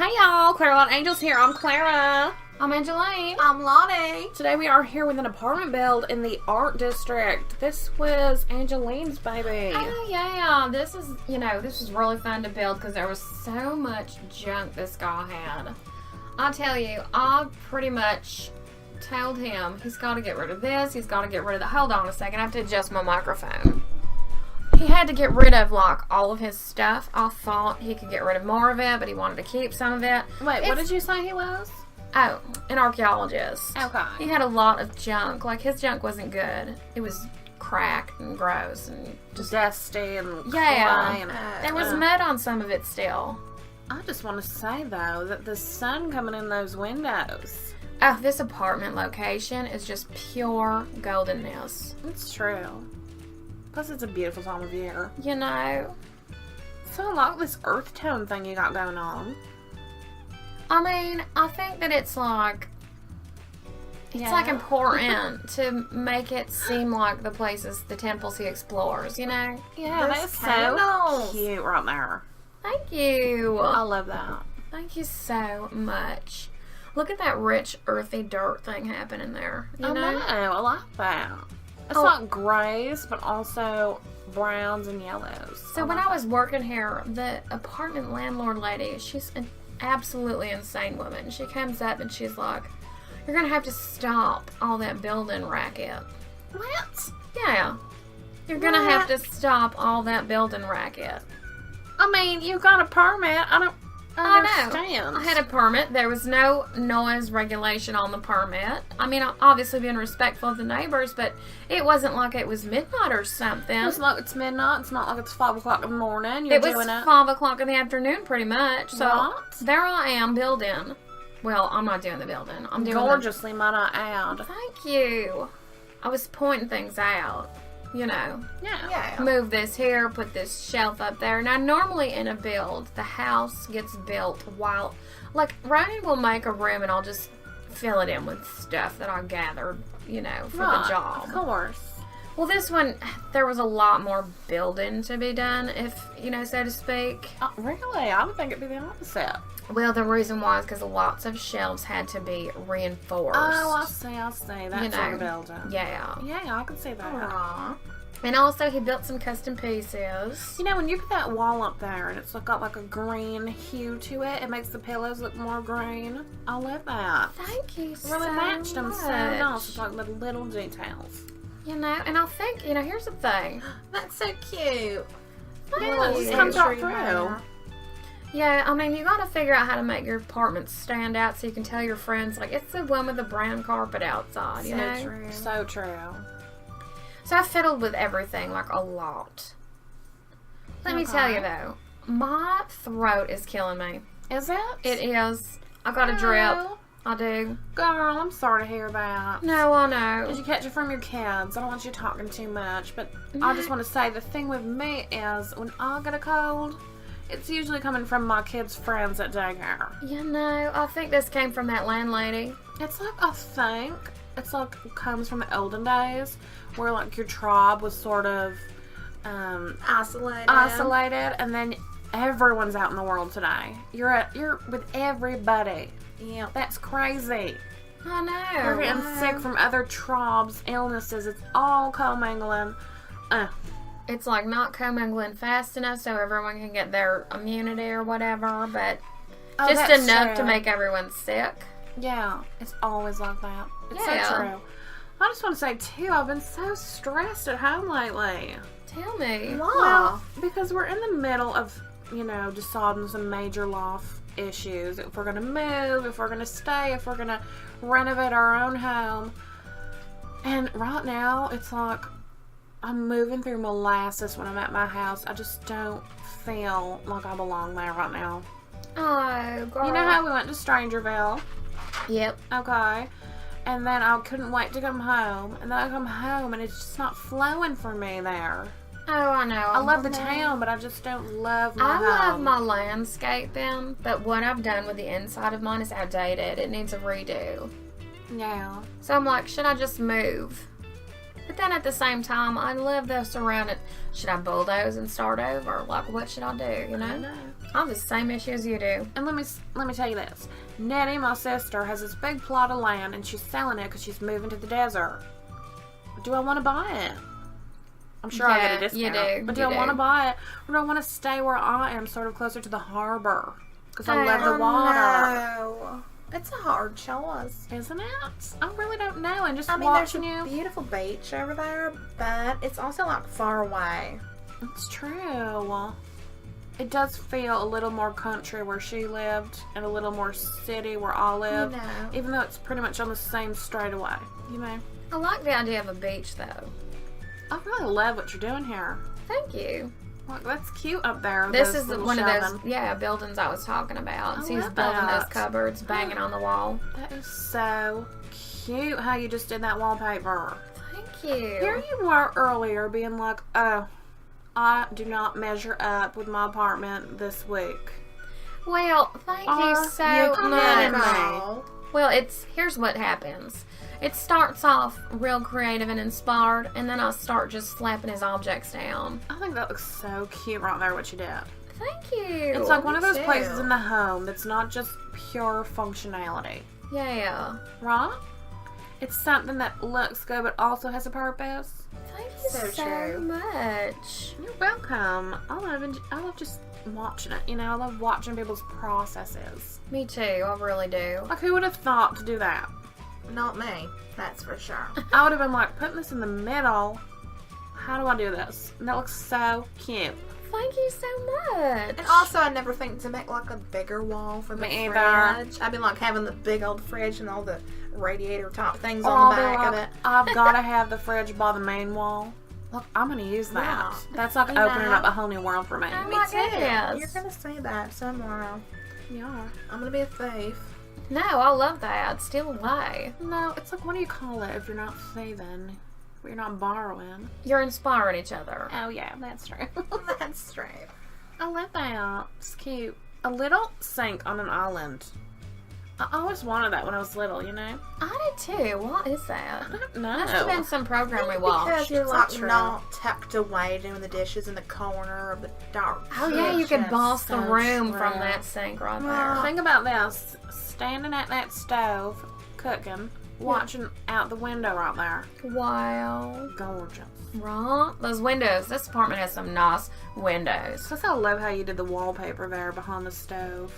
Hey y'all, Claralot Angels here. I'm Clara. I'm Angeline. I'm Lottie. Today we are here with an apartment build in the art district. This was Angeline's baby. Oh yeah, this was really fun to build because there was so much junk this guy had. I'll tell you, I pretty much told him he's got to get rid of this, he's got to get rid of the, hold on a second, I have to adjust my microphone. He had to get rid of, like, all of his stuff. I thought he could get rid of more of it, but he wanted to keep some of it. Wait, what did you say he was? Oh, an archaeologist. Okay. He had a lot of junk. Like, his junk wasn't good. It was cracked and gross and just dusty and yeah. clay and there was mud on some of it still. I just want to say, though, that the sun coming in those windows. Oh, this apartment location is just pure goldenness. It's true. Plus, it's a beautiful time of year. You know. So I like this earth tone thing you got going on. I mean, I think that it's like important to make it seem like the places, the temples he explores, you know? Yeah, that's so cute right there. Thank you. I love that. Thank you so much. Look at that rich, earthy dirt thing happening there. You know? I like that. It's like grays, but also browns and yellows. So when I was working here, the apartment landlord lady, she's an absolutely insane woman. She comes up and she's like, "You're going to have to stop all that building racket." What? Yeah. You're going to have to stop all that building racket. I mean, you got a permit. I don't understand. I had a permit. There was no noise regulation on the permit. I mean, obviously being respectful of the neighbors, but it wasn't like it was midnight or something. It's like it's midnight. It's not like it's 5 o'clock in the morning. It was 5 o'clock in the afternoon, pretty much. So what? There I am building. Well, I'm not doing the building. I'm doing gorgeously, might I add. Thank you. I was pointing things out. You know. Yeah. Move this here, put this shelf up there. Now, normally in a build, the house gets built while, like, Ryan will make a room and I'll just fill it in with stuff that I gathered, you know, for the job. Of course. Well, this one, there was a lot more building to be done, if, you know, so to speak. Really? I would think it'd be the opposite. Well, the reason why is because lots of shelves had to be reinforced. Oh, I see. That's sort of building. Yeah. Yeah, I can see that. Aww. And also, he built some custom pieces. You know, when you put that wall up there and it's got like a green hue to it, it makes the pillows look more green. I love that. Thank you so much. Really matched them so nice. It's like the little details. You know, and I think, you know, here's the thing. That's so cute. Yeah, it just comes right through. Yeah, I mean, you gotta figure out how to make your apartment stand out so you can tell your friends, like, it's the one with the brown carpet outside, you know? True. So true. So I fiddled with everything, like, a lot. Let me tell you, though, my throat is killing me. Is it? It is. I got a drip. I do. Girl, I'm sorry to hear that. No, I know. Did you catch it from your kids? I don't want you talking too much, but No. I just want to say the thing with me is when I get a cold, it's usually coming from my kids' friends at daycare. You know, I think this came from that landlady. It's like, I think, it's like it comes from the olden days where like your tribe was sort of isolated, and then everyone's out in the world today. You're with everybody. Yeah, that's crazy. I know. You're getting sick from other tribes, illnesses. It's all commingling. It's like not commingling fast enough so everyone can get their immunity or whatever, but just enough to make everyone sick. Yeah, it's always like that. It's so true. I just want to say, too, I've been so stressed at home lately. Tell me. Why? Well, because we're in the middle of, you know, deciding some major life issues. If we're going to move, if we're going to stay, if we're going to renovate our own home. And right now, it's like I'm moving through molasses when I'm at my house. I just don't feel like I belong there right now. Oh, girl. You know how we went to Strangerville? Yep. Okay. And then I couldn't wait to come home. And then I come home and it's just not flowing for me there. Oh, I know. I love the town, but I just don't love my home. I love my landscaping, but what I've done with the inside of mine is outdated. It needs a redo. Yeah. So I'm like, should I just move? But then at the same time, I live though surrounded. Should I bulldoze and start over? Like, what should I do? You know? I know. I have the same issue as you do. And let me tell you this. Nettie, my sister, has this big plot of land, and she's selling it because she's moving to the desert. Do I want to buy it? I'm sure I'll get a discount. You do. But do I want to buy it? Or do I want to stay where I am, sort of closer to the harbor? Because I love the water. No. It's a hard choice. Isn't it? I really don't know. And just I mean, watching there's a you. beautiful beach over there, but it's also like far away. It's true. It does feel a little more country where she lived and a little more city where I live. You know. Even though it's pretty much on the same straightaway. You know? I like the idea of a beach, though. I really love what you're doing here. Thank you. Look, that's cute up there. This those is little one of shelving. those, buildings I was talking about. I So he's love building those that. cupboards, banging on the wall. That is so cute how you just did that wallpaper. Thank you. Here you were earlier being like, oh, I do not measure up with my apartment this week. Well, thank Are you so you kidding much. me? Girl. Well, here's what happens. It starts off real creative and inspired, and then I start just slapping his objects down. I think that looks so cute right there what you did. Thank you. It's like one of those too. places in the home that's not just pure functionality, Yeah. right? It's something that looks good but also has a purpose. Thank you So so true. much. You're welcome. I love just watching it. You know, I love watching people's processes. Me too. I really do. Like, who would have thought to do that? Not me. That's for sure. I would have been like, putting this in the middle. How do I do this? And that looks so cute. Thank you so much. And also, I never think to make like a bigger wall for the Me fridge. either. I've been like having the big old fridge and all the radiator top things Or on I'll the be back of like, it. I've got to have the fridge by the main wall. Look, I'm going to use that. Yeah. That's like You opening know. up a whole new world for me. Oh Me my too. goodness. You're gonna say that somewhere. Yeah. I'm gonna be a thief. No, I love that. Steal away. No, it's like, what do you call it if you're not thieving? If you're not borrowing. You're inspiring each other. Oh, yeah, that's true. That's true. I love that. It's cute. A little sink on an island. I always wanted that when I was little, you know? I did too. What is that? I don't know. Must have been some program we watched. Because you're It's like not true. not tucked away doing the dishes in the corner of the dark. Oh yeah, you could kitchen. boss the so room true. from that sink right Well, there. Think about this. Standing at that stove, cooking, watching out the window right there. Wow. Gorgeous. Right? Those windows. This apartment has some nice windows. Plus, I love how you did the wallpaper there behind the stove.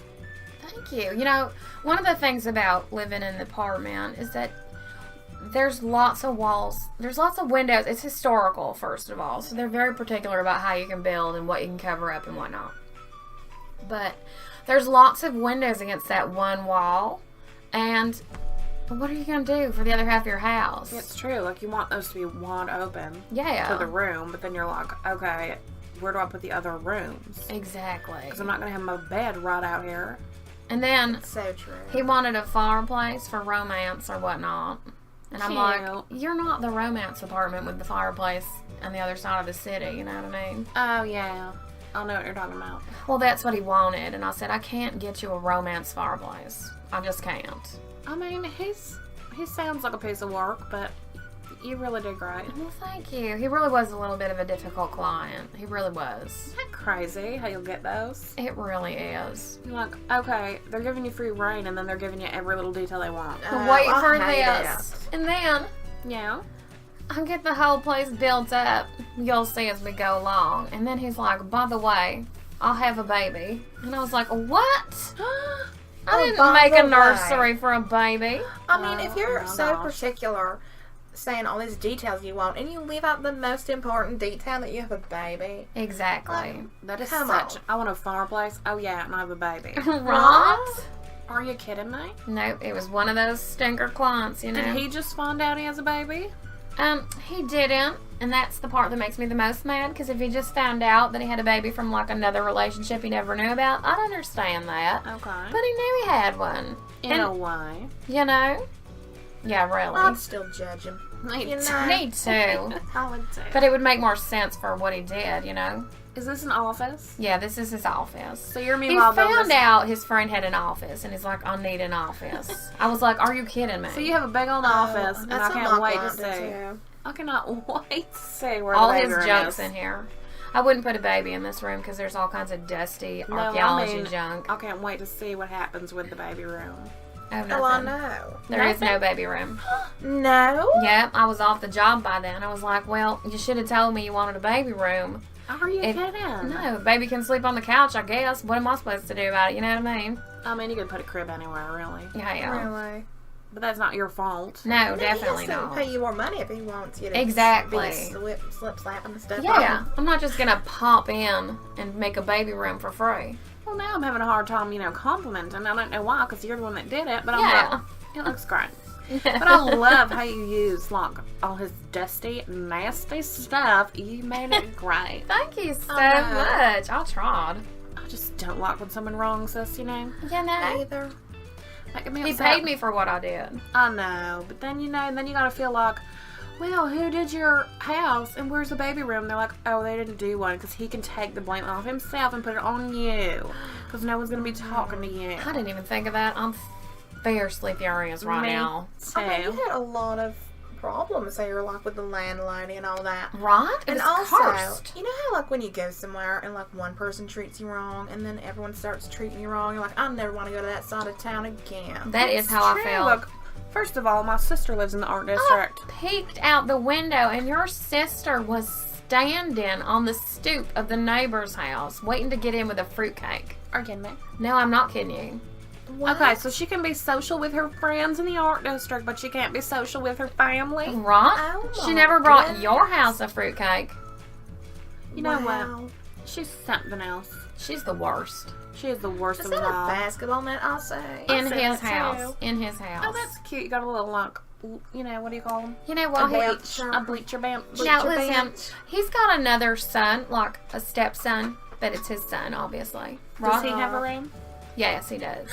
Thank you. You know, one of the things about living in the apartment is that there's lots of walls. There's lots of windows. It's historical, first of all. So they're very particular about how you can build and what you can cover up and whatnot. But there's lots of windows against that one wall. And what are you going to do for the other half of your house? It's true. Like, you want those to be wide open Yeah. to the room, but then you're like, okay, where do I put the other rooms? Exactly. Because I'm not going to have my bed right out here. And then So true. he wanted a fireplace for romance or whatnot. And I'm like, Cute. you're not the romance apartment with the fireplace on the other side of the city, you know what I mean? Oh, yeah. I know what you're talking about. Well, that's what he wanted. And I said, I can't get you a romance fireplace. I just can't. I mean, he sounds like a piece of work, but you really did great. Well, thank you. He really was a little bit of a difficult client. He really was. Isn't that crazy how you'll get those? It really is. You're like, okay, they're giving you free reign, and then they're giving you every little detail they want. Wait I for hate this. it. And then Yeah. I get the whole place built up. You'll see as we go along. And then he's like, by the way, I'll have a baby. And I was like, what? I Oh, didn't by make the a nursery for a baby. I mean, if you're Oh, so gosh. particular, saying all these details you want, and you leave out the most important detail that you have a baby. Exactly. That is Come such. on. I want a fireplace. Oh, yeah, and I have a baby. Right? Are you kidding me? Nope, it was one of those stinker clients, you know. Did he just find out he has a baby? He didn't, and that's the part that makes me the most mad, because if he just found out that he had a baby from, like, another relationship he never knew about, I'd understand that. Okay. But he knew he had one. In and, a way. you know? Yeah, really. I'd still judge him. Me You too. know. Me too. I would too. But it would make more sense for what he did, you know? Is this an office? Yeah, this is his office. So you're He meanwhile building found this- out his friend had an office, and he's like, I need an office. I was like, are you kidding me? So you have a big old office, and I That's what can't my wait to client did see. too. I cannot wait to see where All the baby his room junk's is. in here. I wouldn't put a baby in this room because there's all kinds of dusty No, archaeology junk. I can't wait to see what happens with the baby room. Oh, Oh, I nothing. know. There is no Nothing? baby room. No? Yep, I was off the job by then. I was like, well, you should have told me you wanted a baby room. Are you If- kidding? No, baby can sleep on the couch, I guess. What am I supposed to do about it? You know what I mean? I mean, you can put a crib anywhere, really. Yeah. Really? But that's not your fault. No, He definitely has to not. pay you more money if he wants you to Exactly. be slip slapping and stuff. Yeah, I'm not just gonna pop in and make a baby room for free. Well, now I'm having a hard time, complimenting. I don't know why, because you're the one that did it. But I'm Yeah. like, it looks great. But I love how you use, like, all his dusty, nasty stuff. You made it great. Thank you so know. much. I tried. I just don't like when someone wrongs us, You know, Either. Making me he upset. paid me for what I did. I know, but then then you gotta feel like, well, who did your house and where's the baby room? They're like, oh, they didn't do one, because he can take the blame off himself and put it on you, because no one's gonna be talking to you. I didn't even think of that. I'm fair sleepy areas right Me now. I mean, too. you had a lot of problems here, like with the landlady and all that. Right? It And was also, cursed. you know how like when you go somewhere and like one person treats you wrong and then everyone starts treating you wrong, you're like, I never want to go to that side of town again. That is It's how I true. felt. Look, first of all, my sister lives in the art I district. peeked out the window and your sister was standing on the stoop of the neighbor's house waiting to get in with a fruitcake. Are you kidding me? No, I'm not kidding you. What? Okay, so she can be social with her friends in the art district, but she can't be social with her family. Right? Oh She my never brought goodness. your house a fruitcake. You know Wow. what? She's something else. She's the worst. She is the worst Is of that them a all. basketball net, I'll say? In said his that house. too. In his house. Oh, that's cute. You got a little, like, what do you call them? You know what? A He, bench. A bleacher bench. now, bleacher listen, bench. he's got another son, like a stepson, but it's his son, obviously. Does Right? he have a room? Yes, he does.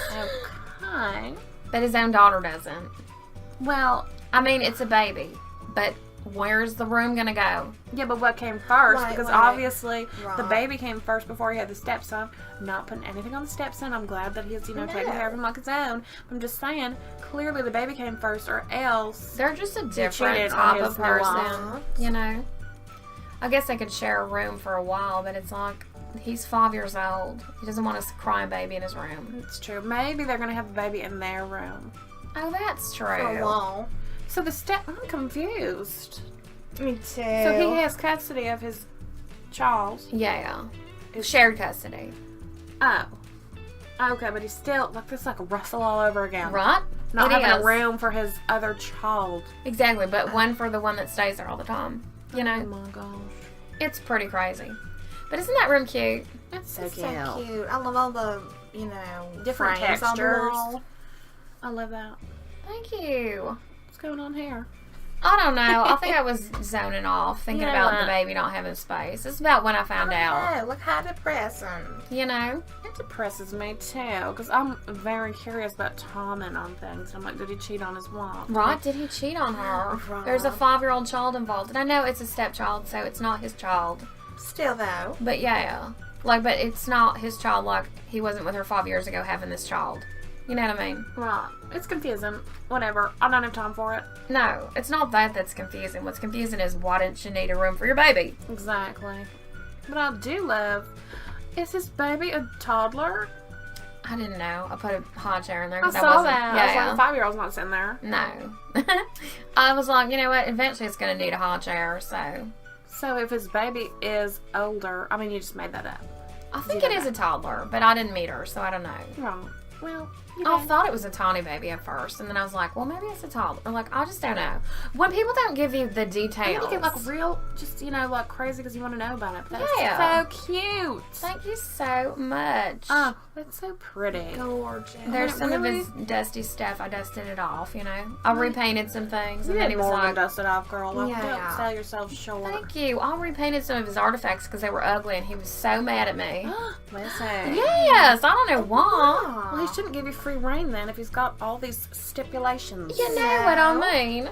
Okay. But his own daughter doesn't. Well, I mean, it's a baby, but where's the room gonna go? yeah, but what came first? Right, Because right. obviously the Right. baby came first before he had the stepson. Not putting anything on the stepson. I'm glad that he's, taking care of him like his own. I'm just saying, clearly the baby came first, or else. They're just a different cheated type on of his person, wife. you know? I guess they could share a room for a while, but it's like, he's 5 years old. He doesn't want a crying baby in his room. It's true. Maybe they're going to have the baby in their room. Oh, that's For a true. while. So I'm confused. Me too. So he has custody of his child. Yeah. Shared custody. Oh. Okay, but he's still, this like a Russell all over again. Right? Not It having is. a room for his other child. Exactly, but one for the one that stays there all the time. You Oh know? my gosh. It's pretty crazy. But isn't that room cute? It's so It's cute. so cute. I love all the, Different frames on the textures. wall. I love that. Thank you. What's going on here? I don't know. I think I was zoning off, thinking You know about the what? baby not having space. It's about when I found out. Oh, look how depressing. You know? It depresses me too, because I'm very curious about timing on things. I'm like, did he cheat on his wife? Right? Did he cheat on her? Right. There's a 5-year-old child involved. And I know it's a stepchild, so it's not his child. Still though. But yeah. But it's not his child, like he wasn't with her 5 years ago having this child. You know what I mean? Right. It's confusing. Whatever. I don't have time for it. No, it's not that that's confusing. What's confusing is why didn't you need a room for your baby? Exactly. But I do love. Is this baby a toddler? I didn't know. I put a high chair in there I because saw wasn't. that. I was like, 5-year-old's not sitting there. No. I was like, you know what? Eventually it's going to need a high chair, so. So if his baby is older, I mean, you just made that up. I think You it don't is a toddler, but I didn't meet her, so I don't know. Wrong. Well, I thought it was a tiny baby at first, and then I was like, well, maybe it's a toddler. Like, I just don't know. When people don't give you the And details. you get like real, just like crazy because you want to know about it. That's Yeah. so cute. Thank you so much. Oh, that's so pretty. Gorgeous. There's some really? of his dusty stuff. I dusted it off, you know. I repainted some things, You and then did he was more than like, dust it off, girl. Like, Yeah. don't sell yourself short. thank you. I repainted some of his artifacts because they were ugly, and he was so mad at me. Listen. Yes, I don't know why. Well, he shouldn't give you free reign then if he's got all these stipulations. You know what I mean.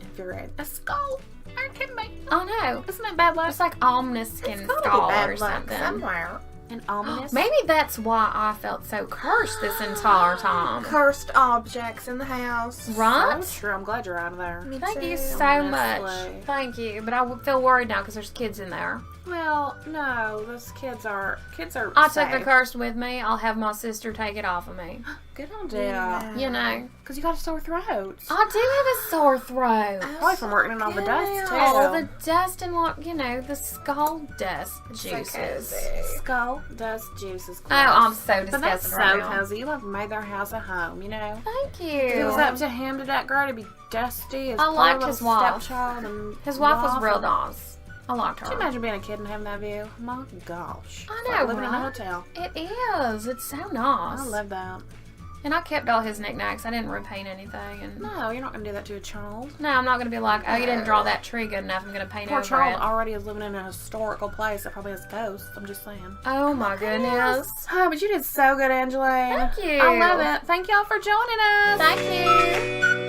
If you're in a skull, or it can be. I know. Isn't it bad luck? It's like almond skin It's gotta be skull bad or luck something. somewhere. and ominous. Maybe that's why I felt so cursed this entire time. Cursed objects in the house. Right? So true. I'm glad you're out of there. Me Thank you too. so much. Honestly. Thank you. But I feel worried now because there's kids in there. Well, no, those kids are I safe. took the curse with me. I'll have my sister take it off of me. Good idea. Yeah. You know. Because you got a sore throat. I do have a sore throat. Probably from working in all the dust, too. All the dust and the skull dust juices. cozy. Skull dust juices. Oh, I'm so But that's disgusted so right now. cozy. You have made their house a home, you know? Thank If it was you. up to him to that girl to be dusty as I poor liked little his wife. stepchild and His wife was real and- nice. I liked Could you her. imagine being a kid and having that view? My gosh. I It's know, like living in a right? hotel. It is. It's so nice. I love that. And I kept all his knickknacks. I didn't repaint anything. And No, you're not going to do that to a child. no, I'm not going to be like, oh, you didn't draw that tree good enough. I'm going to paint Poor over child it. already is living in a historical place that probably has ghosts. I'm just saying. Oh my goodness. Oh, but you did so good, Angeline. Thank you. I love it. Thank y'all for joining us. Thank you.